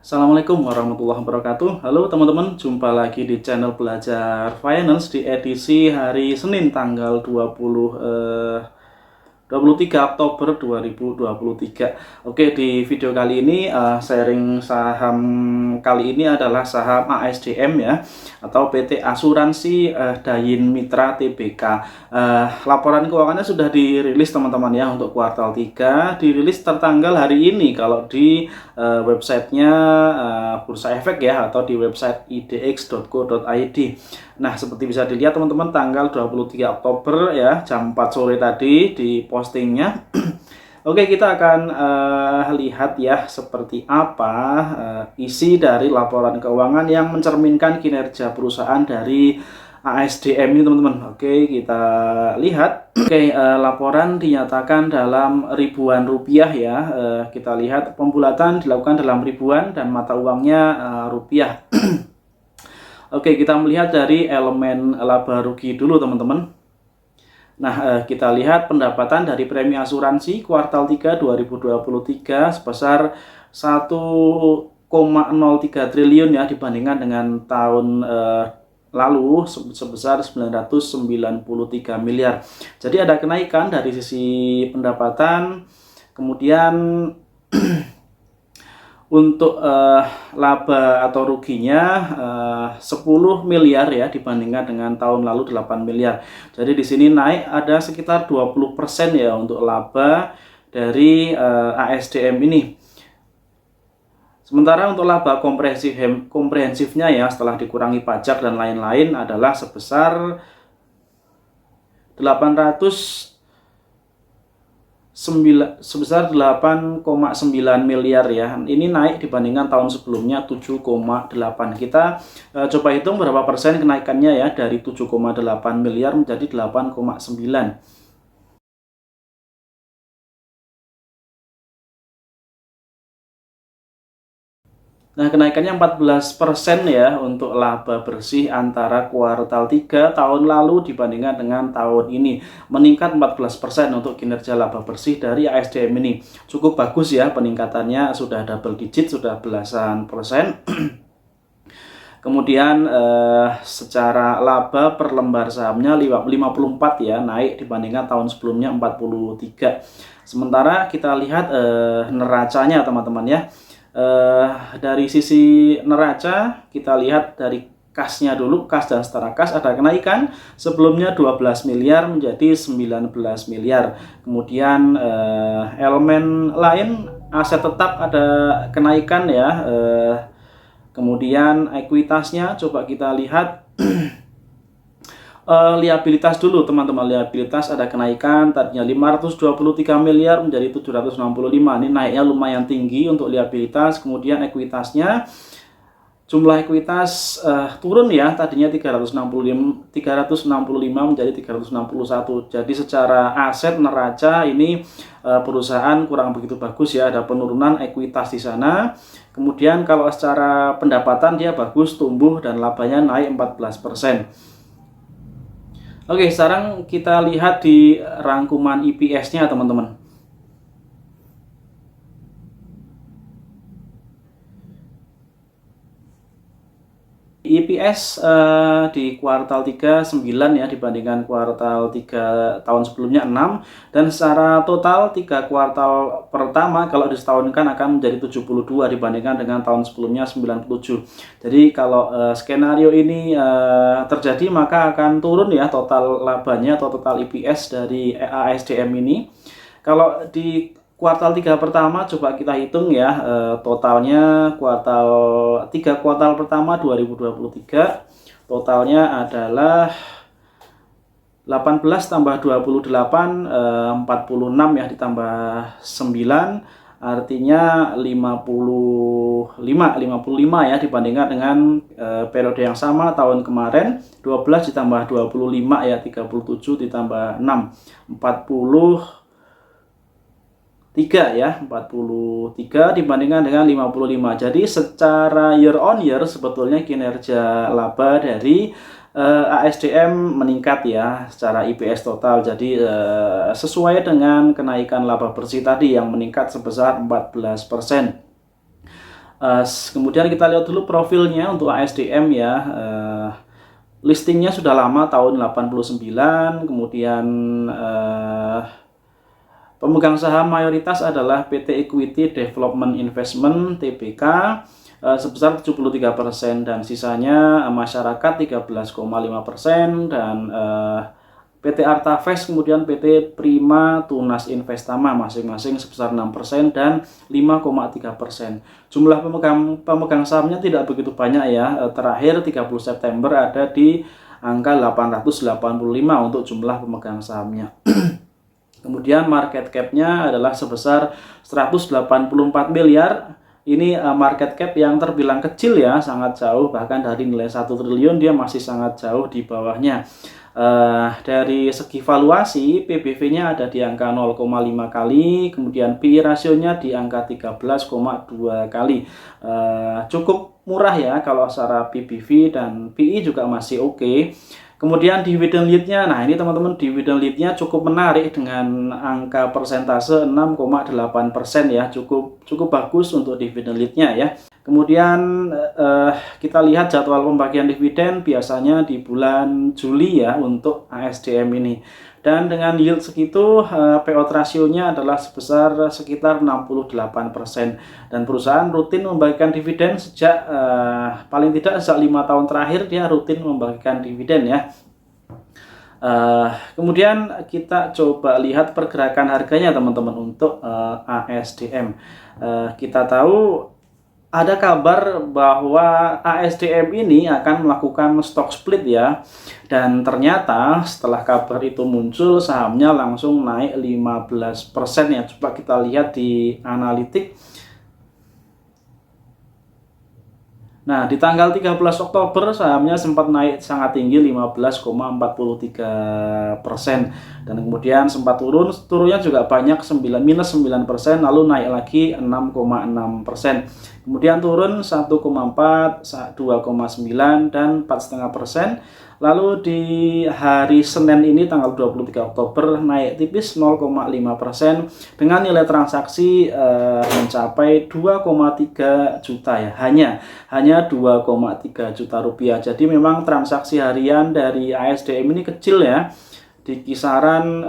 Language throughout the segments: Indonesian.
Assalamualaikum warahmatullahi wabarakatuh. Halo teman-teman, jumpa lagi di channel Belajar Finance di edisi hari Senin tanggal 23 Oktober 2023. Oke, di video kali ini sharing saham kali ini adalah saham ASDM ya, atau PT Asuransi Dayin Mitra Tbk. Laporan keuangannya sudah dirilis teman-teman ya untuk kuartal 3, dirilis tertanggal hari ini kalau di websitenya Bursa Efek ya, atau di website idx.co.id. Nah, seperti bisa dilihat teman-teman, tanggal 23 Oktober ya, jam 4 sore tadi di postingnya. Oke, kita akan lihat ya seperti apa isi dari laporan keuangan yang mencerminkan kinerja perusahaan dari ASDM ini teman-teman. Oke, kita lihat. Oke, laporan dinyatakan dalam ribuan rupiah ya. Kita lihat pembulatan dilakukan dalam ribuan dan mata uangnya rupiah. Oke, kita melihat dari elemen laba rugi dulu teman-teman. Nah, kita lihat pendapatan dari premi asuransi kuartal 3 2023 sebesar 1,03 triliun ya, dibandingkan dengan tahun lalu sebesar 993 miliar. Jadi ada kenaikan dari sisi pendapatan. Kemudian untuk laba atau ruginya 10 miliar ya, dibandingkan dengan tahun lalu 8 miliar. Jadi di sini naik ada sekitar 20% ya untuk laba dari ASDM ini. Sementara untuk laba komprehensifnya ya, setelah dikurangi pajak dan lain-lain adalah sebesar 8,9 miliar ya. Ini naik dibandingkan tahun sebelumnya 7,8. Kita coba hitung berapa persen kenaikannya ya, dari 7,8 miliar menjadi 8,9. Nah, kenaikannya 14% ya untuk laba bersih antara kuartal 3 tahun lalu dibandingkan dengan tahun ini. Meningkat 14% untuk kinerja laba bersih dari ASDM ini. Cukup bagus ya, peningkatannya sudah double digit, sudah belasan persen. Kemudian secara laba per lembar sahamnya 54 ya, naik dibandingkan tahun sebelumnya 43. Sementara kita lihat neracanya teman-teman ya. Dari sisi neraca kita lihat dari kasnya dulu, kas dan setara kas ada kenaikan, sebelumnya 12 miliar menjadi 19 miliar. Kemudian elemen lain aset tetap ada kenaikan ya. Kemudian ekuitasnya coba kita lihat. Liabilitas dulu teman-teman, liabilitas ada kenaikan, tadinya 523 miliar menjadi 765. Ini naiknya lumayan tinggi untuk liabilitas. Kemudian ekuitasnya, jumlah ekuitas turun ya, tadinya 365 menjadi 361. Jadi secara aset neraca ini perusahaan kurang begitu bagus ya, ada penurunan ekuitas di sana. Kemudian kalau secara pendapatan dia bagus, tumbuh dan labanya naik 14%. Oke, sekarang kita lihat di rangkuman EPS-nya teman-teman. EPS di kuartal 3 9 ya, dibandingkan kuartal 3 tahun sebelumnya 6, dan secara total 3 kuartal pertama kalau disetahunkan akan menjadi 72 dibandingkan dengan tahun sebelumnya 97. Jadi kalau skenario ini terjadi maka akan turun ya total labanya atau total EPS dari ASDM ini. Kalau di kuartal 3 pertama coba kita hitung ya, totalnya kuartal 3 kuartal pertama 2023 totalnya adalah 18 tambah 28 46 ya, ditambah 9 artinya 55 ya, dibandingkan dengan periode yang sama tahun kemarin. 12 ditambah 25 ya, 37 ditambah 6 43 ya, 43 dibandingkan dengan 55. Jadi secara year on year sebetulnya kinerja laba dari ASDM meningkat ya secara EPS total. Jadi sesuai dengan kenaikan laba bersih tadi yang meningkat sebesar 14%. Kemudian kita lihat dulu profilnya untuk ASDM ya. Listingnya sudah lama, tahun 89. Kemudian pemegang saham mayoritas adalah PT Equity Development Investment (TBK) sebesar 73%, dan sisanya masyarakat 13,5%, dan PT Artavest, kemudian PT Prima Tunas Investama masing-masing sebesar 6% dan 5,3%. Jumlah pemegang sahamnya tidak begitu banyak ya. Terakhir 30 September ada di angka 885 untuk jumlah pemegang sahamnya. Kemudian market cap-nya adalah sebesar 184 miliar. Ini market cap yang terbilang kecil ya, sangat jauh, bahkan dari nilai 1 triliun dia masih sangat jauh di bawahnya. Dari segi valuasi, PBV-nya ada di angka 0,5 kali, kemudian PI rasionya di angka 13,2 kali. Cukup murah ya kalau secara PBV, dan PI juga masih oke. Kemudian dividend yield-nya, nah ini teman-teman, dividend yield-nya cukup menarik dengan angka persentase 6,8% ya, cukup bagus untuk dividend yield-nya ya. Kemudian kita lihat jadwal pembagian dividen biasanya di bulan Juli ya untuk ASDM ini. Dan dengan yield segitu, payout rasionya adalah sebesar sekitar 68%. Dan perusahaan rutin membagikan dividen sejak paling tidak sejak 5 tahun terakhir dia rutin membagikan dividen ya. Kemudian kita coba lihat pergerakan harganya teman-teman untuk ASDM. Kita tahu ada kabar bahwa ASDM ini akan melakukan stock split ya. Dan ternyata setelah kabar itu muncul, sahamnya langsung naik 15% ya. Coba kita lihat di analitik. Nah, di tanggal 13 Oktober sahamnya sempat naik sangat tinggi 15,43%, dan kemudian sempat turunnya juga banyak, minus 9%, lalu naik lagi 6,6%. Kemudian turun 1,4, 2,9 dan 4,5%. Lalu di hari Senin ini tanggal 23 Oktober naik tipis 0,5% dengan nilai transaksi mencapai 2,3 juta ya. Hanya 2,3 juta rupiah. Jadi memang transaksi harian dari ASDM ini kecil ya. Di kisaran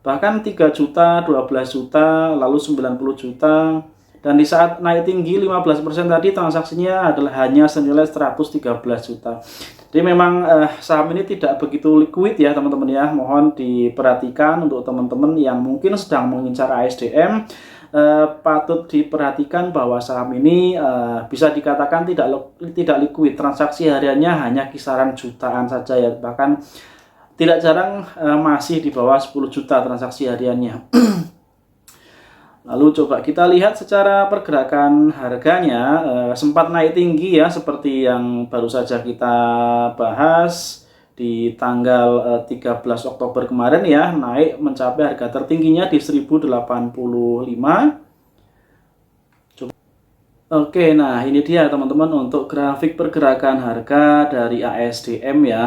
bahkan 3 juta, 12 juta, lalu 90 juta. Dan di saat naik tinggi 15% tadi, transaksinya adalah hanya senilai 113 juta. Jadi memang saham ini tidak begitu liquid ya teman-teman ya. Mohon diperhatikan untuk teman-teman yang mungkin sedang mengincar ASDM. Patut diperhatikan bahwa saham ini bisa dikatakan tidak liquid. Transaksi hariannya hanya kisaran jutaan saja ya. Bahkan tidak jarang masih di bawah 10 juta transaksi hariannya. Lalu coba kita lihat secara pergerakan harganya, sempat naik tinggi ya, seperti yang baru saja kita bahas di tanggal 13 Oktober kemarin ya, naik mencapai harga tertingginya di 1085. Oke, nah ini dia teman-teman untuk grafik pergerakan harga dari ASDM ya.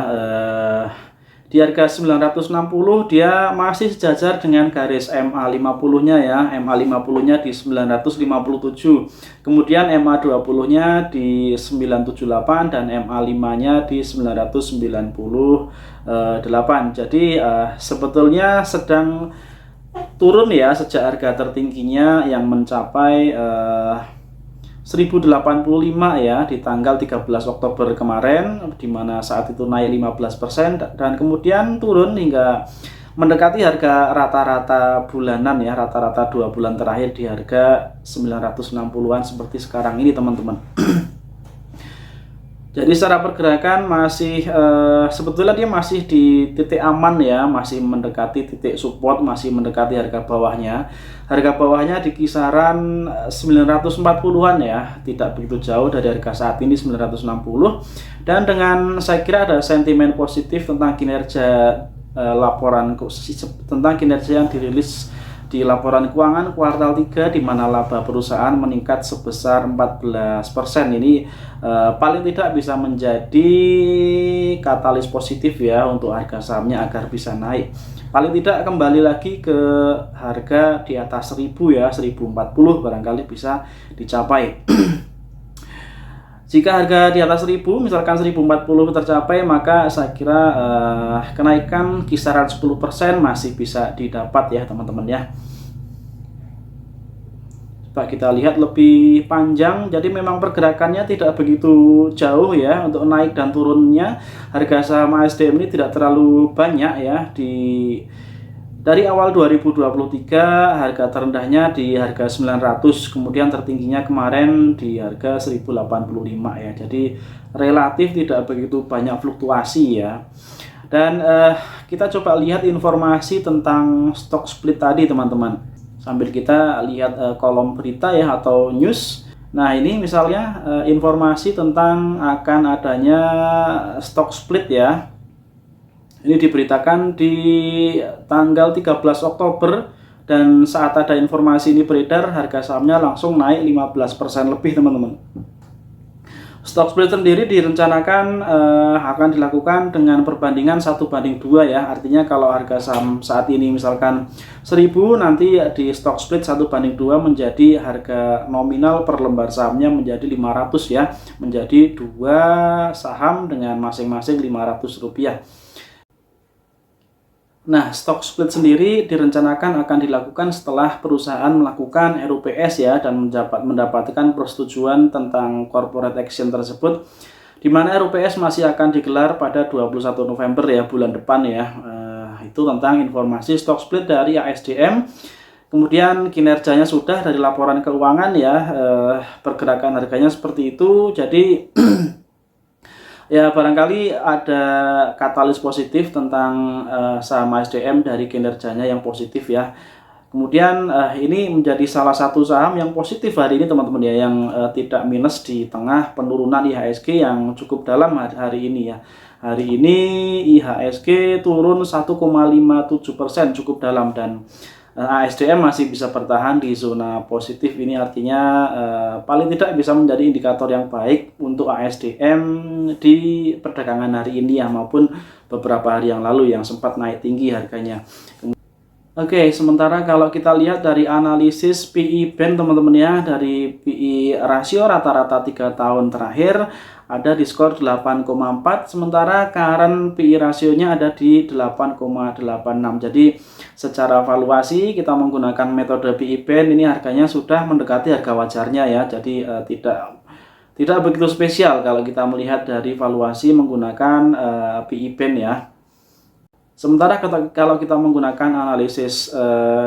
Di harga 960 dia masih sejajar dengan garis MA50-nya ya. MA50-nya di 957. Kemudian MA20-nya di 978 dan MA5-nya di 998. Jadi sebetulnya sedang turun ya sejak harga tertingginya yang mencapai 1085 ya di tanggal 13 Oktober kemarin, di mana saat itu naik 15% dan kemudian turun hingga mendekati harga rata-rata bulanan ya, rata-rata 2 bulan terakhir di harga 960-an seperti sekarang ini teman-teman. Jadi secara pergerakan masih sebetulnya dia masih di titik aman ya, masih mendekati titik support, masih mendekati harga bawahnya. Harga bawahnya di kisaran 940-an ya, tidak begitu jauh dari harga saat ini 960. Dan dengan saya kira ada sentimen positif tentang kinerja laporan tentang kinerja yang dirilis di laporan keuangan kuartal 3 di mana laba perusahaan meningkat sebesar 14%. Ini paling tidak bisa menjadi katalis positif ya untuk harga sahamnya agar bisa naik. paling tidak kembali lagi ke harga di atas 1000 ya, 1040 barangkali bisa dicapai. Jika harga di atas 1000, misalkan 1040 tercapai, maka saya kira kenaikan kisaran 10% masih bisa didapat ya teman-teman ya. Coba kita lihat lebih panjang, jadi memang pergerakannya tidak begitu jauh ya untuk naik dan turunnya. Harga saham ASDM ini tidak terlalu banyak ya, dari awal 2023 harga terendahnya di harga 900, kemudian tertingginya kemarin di harga 1085 ya. Jadi relatif tidak begitu banyak fluktuasi ya. Dan kita coba lihat informasi tentang stock split tadi teman-teman. Sambil kita lihat kolom berita ya atau news. Nah, ini misalnya informasi tentang akan adanya stock split ya. Ini diberitakan di tanggal 13 Oktober dan saat ada informasi ini beredar, harga sahamnya langsung naik 15% lebih teman-teman. Stock split sendiri direncanakan akan dilakukan dengan perbandingan 1:2 ya. Artinya kalau harga saham saat ini misalkan 1000, nanti di stock split 1:2 menjadi harga nominal per lembar sahamnya menjadi 500 ya. Menjadi 2 saham dengan masing-masing Rp500. Nah, stock split sendiri direncanakan akan dilakukan setelah perusahaan melakukan RUPS ya dan mendapatkan persetujuan tentang corporate action tersebut, di mana RUPS masih akan digelar pada 21 November ya, bulan depan ya. Itu tentang informasi stock split dari ASDM. Kemudian kinerjanya sudah dari laporan keuangan ya, pergerakan harganya seperti itu. Jadi ya barangkali ada katalis positif tentang saham ASDM dari kinerjanya yang positif ya. Kemudian ini menjadi salah satu saham yang positif hari ini teman-teman ya, yang tidak minus di tengah penurunan IHSG yang cukup dalam hari ini ya. Hari ini IHSG turun 1,57%, cukup dalam, dan ASDM masih bisa bertahan di zona positif. Ini artinya paling tidak bisa menjadi indikator yang baik untuk ASDM di perdagangan hari ini ya, maupun beberapa hari yang lalu yang sempat naik tinggi harganya. Oke, sementara kalau kita lihat dari analisis PE band teman-teman ya, dari PE rasio rata-rata 3 tahun terakhir ada di skor 8,4, sementara current PE rasionya ada di 8,86. Jadi secara valuasi kita menggunakan metode PE band, ini harganya sudah mendekati harga wajarnya ya. Jadi tidak begitu spesial kalau kita melihat dari valuasi menggunakan PE band ya. Sementara kalau kita menggunakan analisis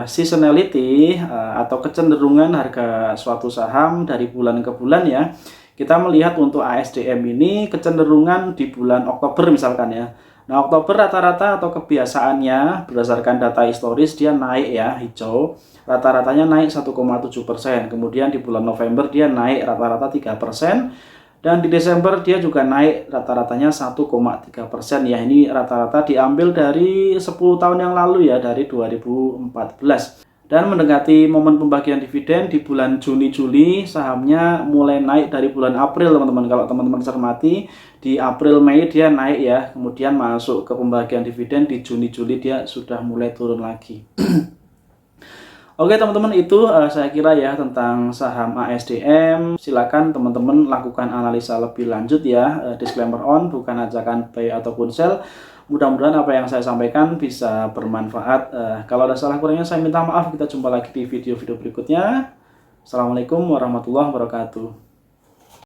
seasonality atau kecenderungan harga suatu saham dari bulan ke bulan ya, kita melihat untuk ASDM ini kecenderungan di bulan Oktober misalkan ya. Nah, Oktober rata-rata atau kebiasaannya berdasarkan data historis dia naik ya, hijau. Rata-ratanya naik 1,7%. Kemudian di bulan November dia naik rata-rata 3%. Dan di Desember dia juga naik rata-ratanya 1,3% ya. Ini rata-rata diambil dari 10 tahun yang lalu ya, dari 2014. Dan mendekati momen pembagian dividen di bulan Juni-Juli, sahamnya mulai naik dari bulan April teman-teman. Kalau teman-teman cermati, di April-Mei dia naik ya, kemudian masuk ke pembagian dividen di Juni-Juli dia sudah mulai turun lagi. Oke teman-teman, itu saya kira ya tentang saham ASDM. Silakan teman-teman lakukan analisa lebih lanjut ya. Disclaimer on, bukan ajakan buy ataupun sell. Mudah-mudahan apa yang saya sampaikan bisa bermanfaat. Kalau ada salah kurangnya saya minta maaf. Kita jumpa lagi di video-video berikutnya. Assalamualaikum warahmatullahi wabarakatuh.